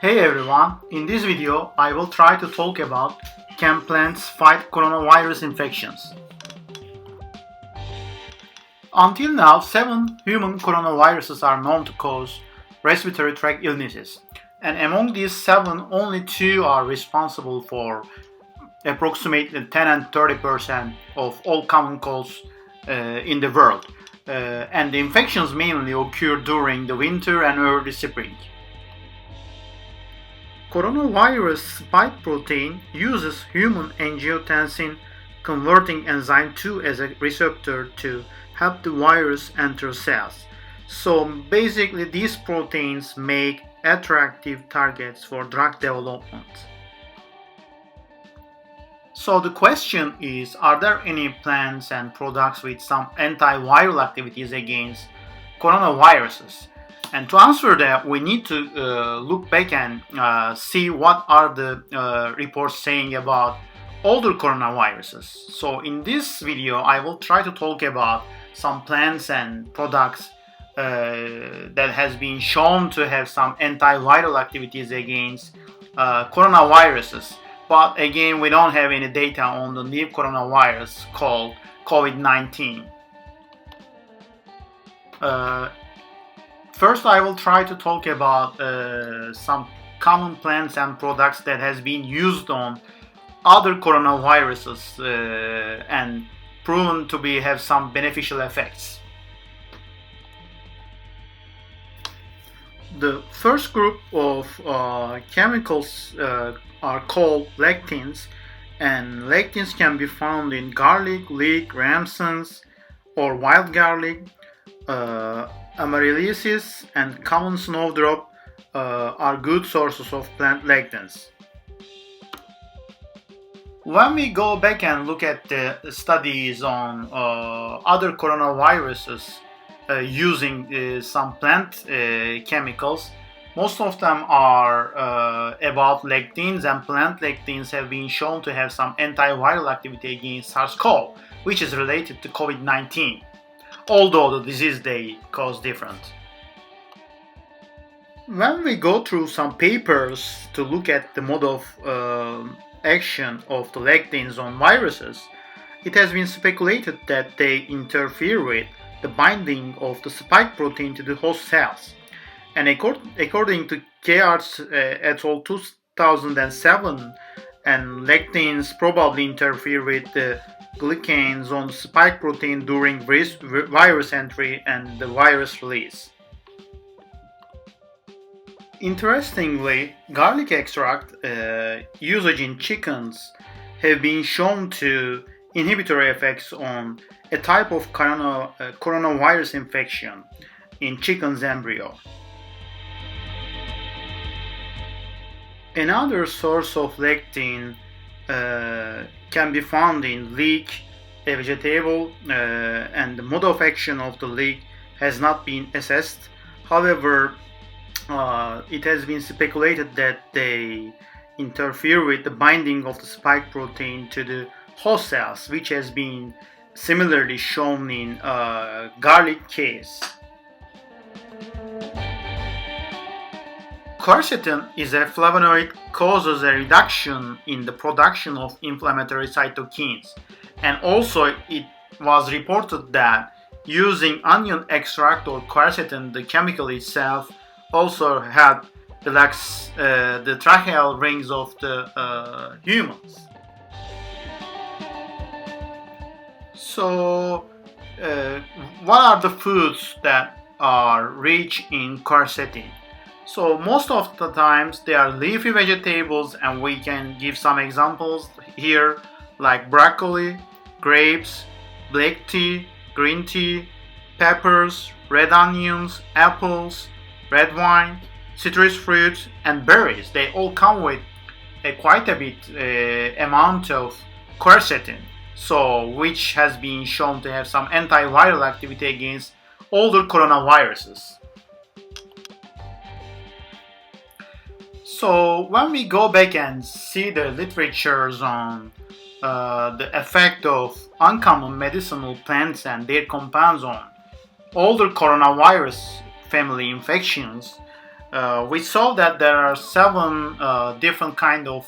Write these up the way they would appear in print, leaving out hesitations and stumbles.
Hey everyone, in this video I will try to talk about can plants fight coronavirus infections. Until now, 7 human coronaviruses are known to cause respiratory tract illnesses, and among these 7, only 2 are responsible for approximately 10 and 30% of all common colds in the world, and the infections mainly occur during the winter and early spring. Coronavirus spike protein uses human angiotensin converting enzyme 2 as a receptor to help the virus enter cells. So basically these proteins make attractive targets for drug development. So the question is, are there any plants and products with some antiviral activities against coronaviruses? And to answer that, we need to look back and see what are the reports saying about older coronaviruses. So in this video, I will try to talk about some plants and products that has been shown to have some antiviral activities against coronaviruses. But again, we don't have any data on the new coronavirus called Covid-19. First, I will try to talk about some common plants and products that has been used on other coronaviruses and proven to have some beneficial effects. The first group of chemicals are called lectins, and lectins can be found in garlic, leek, ramsons, or wild garlic. Amaryllis and common snowdrop are good sources of plant lectins. When we go back and look at the studies on other coronaviruses using some plant chemicals, most of them are about lectins, and plant lectins have been shown to have some antiviral activity against SARS-CoV, which is related to COVID-19. Although the disease they cause different. When we go through some papers to look at the mode of action of the lectins on viruses, it has been speculated that they interfere with the binding of the spike protein to the host cells. And according to Gerhardt et al. 2007, and lectins probably interfere with the glycans on the spike protein during virus entry and the virus release. Interestingly, garlic extract usage in chickens have been shown to inhibitory effects on a type of coronavirus infection in chicken's embryo. Another source of lectin can be found in leek, a vegetable, and the mode of action of the leek has not been assessed. However, it has been speculated that they interfere with the binding of the spike protein to the host cells, which has been similarly shown in garlic case. Quercetin is a flavonoid, causes a reduction in the production of inflammatory cytokines, and also it was reported that using onion extract or quercetin, the chemical itself, also helped relax the tracheal rings of the humans. So, what are the foods that are rich in quercetin? So most of the times they are leafy vegetables, and we can give some examples here like broccoli, grapes, black tea, green tea, peppers, red onions, apples, red wine, citrus fruits, and berries. They all come with quite a bit amount of quercetin, so which has been shown to have some antiviral activity against older coronaviruses. So when we go back and see the literatures on the effect of uncommon medicinal plants and their compounds on older coronavirus family infections, we saw that there are seven different kind of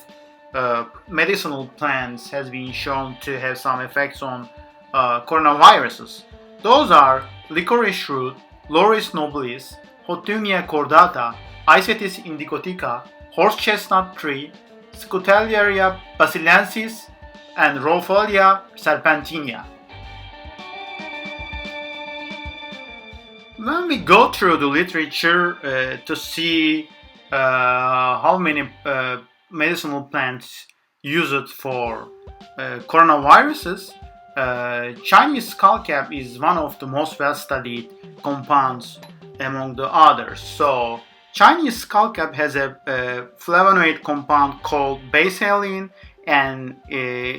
medicinal plants has been shown to have some effects on coronaviruses. Those are licorice root, Lauris nobilis, Hotunia cordata, Icetis indicotica, horse chestnut tree, Scutellaria basilensis, and Raufolia serpentina. When we go through the literature to see how many medicinal plants use it for coronaviruses, Chinese skullcap is one of the most well-studied compounds among the others. So Chinese skullcap has a flavonoid compound called basalin and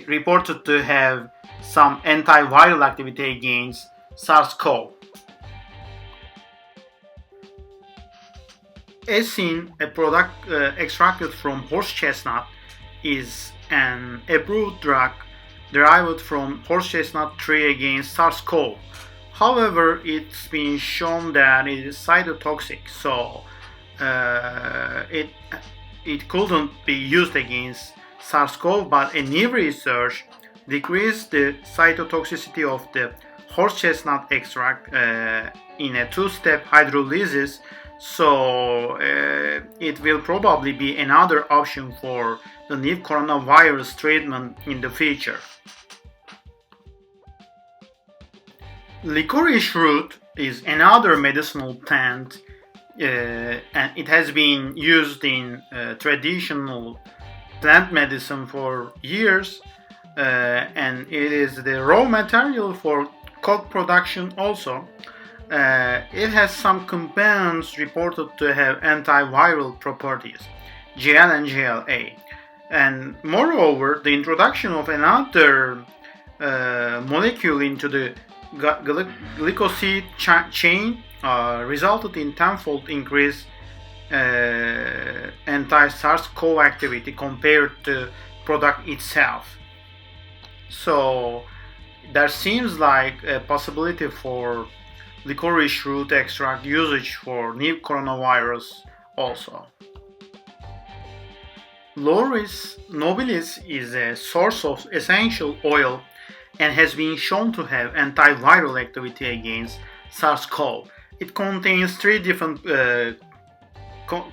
reported to have some antiviral activity against SARS-CoV. Acin, a product extracted from horse chestnut, is an approved drug derived from horse chestnut tree against SARS-CoV. However, it's been shown that it is cytotoxic, so it couldn't be used against SARS-CoV, but a new research decreased the cytotoxicity of the horse chestnut extract in a two-step hydrolysis, so it will probably be another option for the new coronavirus treatment in the future. Licorice root is another medicinal plant and it has been used in traditional plant medicine for years and it is the raw material for coke production also. It has some compounds reported to have antiviral properties, Gl and GLA. And moreover, the introduction of another molecule into the glycoside chain resulted in tenfold increase anti-SARS-CoV activity compared to product itself. So there seems like a possibility for licorice root extract usage for new coronavirus also. Lauris nobilis is a source of essential oil and has been shown to have antiviral activity against SARS-CoV. It contains three different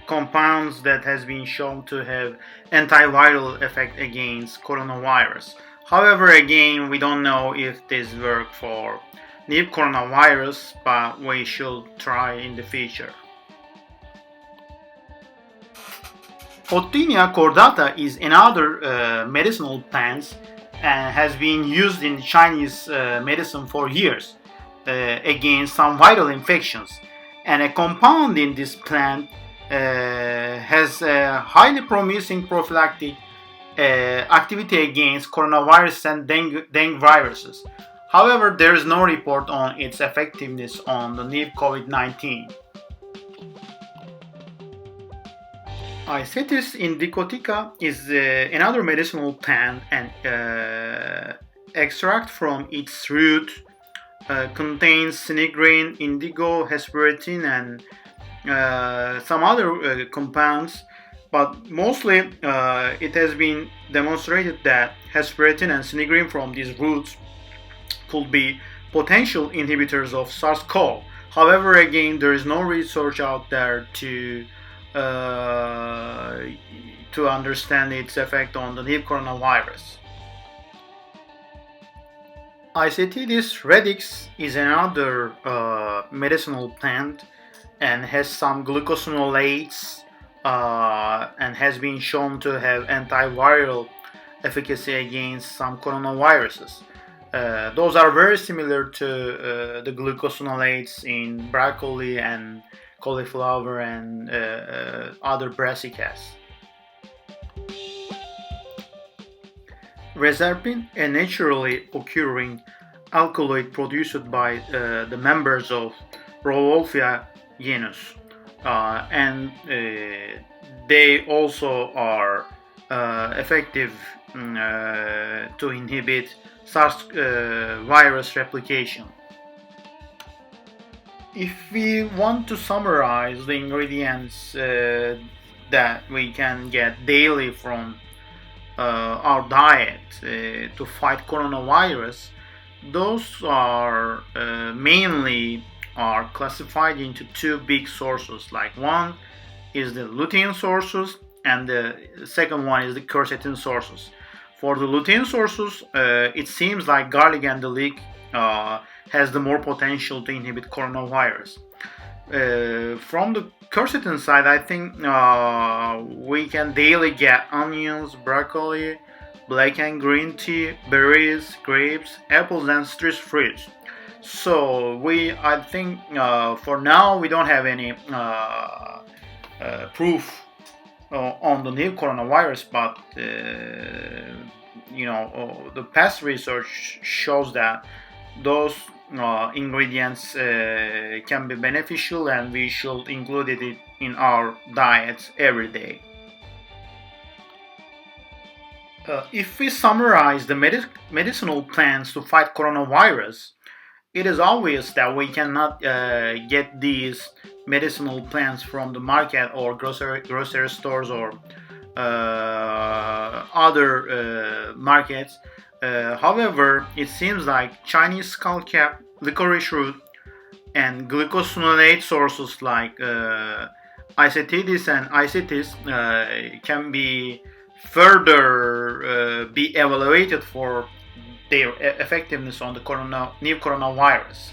compounds that has been shown to have antiviral effect against coronavirus. However, again, we don't know if this works for new coronavirus, but we should try in the future. Hotunia cordata is another medicinal plant and has been used in Chinese medicine for years against some viral infections. And a compound in this plant has a highly promising prophylactic activity against coronavirus and dengue viruses. However, there is no report on its effectiveness on the new Covid-19. Icetis indicotica is another medicinal plant and extract from its root contains sinigrin, indigo, hesperetin and some other compounds, but mostly it has been demonstrated that hesperetin and sinigrin from these roots could be potential inhibitors of SARS-CoV. However, again, there is no research out there to understand its effect on the new coronavirus. Icetis radix is another medicinal plant and has some glucosinolates and has been shown to have antiviral efficacy against some coronaviruses. Those are very similar to the glucosinolates in broccoli and cauliflower and other brassicas. Reserpine, a naturally occurring alkaloid produced by the members of Raufolia genus, and they also are effective to inhibit SARS virus replication. If we want to summarize the ingredients that we can get daily from our diet to fight coronavirus, those are mainly are classified into two big sources. Like one is the lutein sources, and the second one is the quercetin sources. For the lutein sources, it seems like garlic and the leek has the more potential to inhibit coronavirus. From the quercetin side, I think we can daily get onions, broccoli, black and green tea, berries, grapes, apples, and citrus fruits. So I think for now we don't have any proof on the new coronavirus, but the past research shows that those ingredients can be beneficial, and we should include it in our diets every day. If we summarize the medicinal plants to fight coronavirus, it is obvious that we cannot get these medicinal plants from the market or grocery stores or other markets. However, it seems like Chinese skullcap, licorice root, and glucosinolate sources like isetides and icetis can be further be evaluated for their effectiveness on the new coronavirus.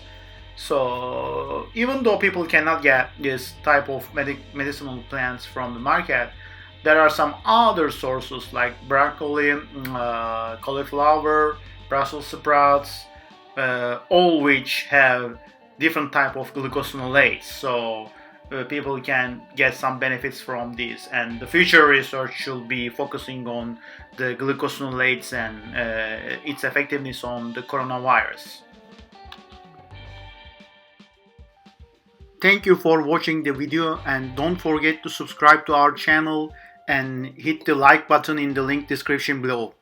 So even though people cannot get this type of medicinal plants from the market, there are some other sources like broccoli, cauliflower, Brussels sprouts, all which have different type of glucosinolates. So people can get some benefits from these, and the future research should be focusing on the glucosinolates and its effectiveness on the coronavirus. Thank you for watching the video, and don't forget to subscribe to our channel and hit the like button in the link description below.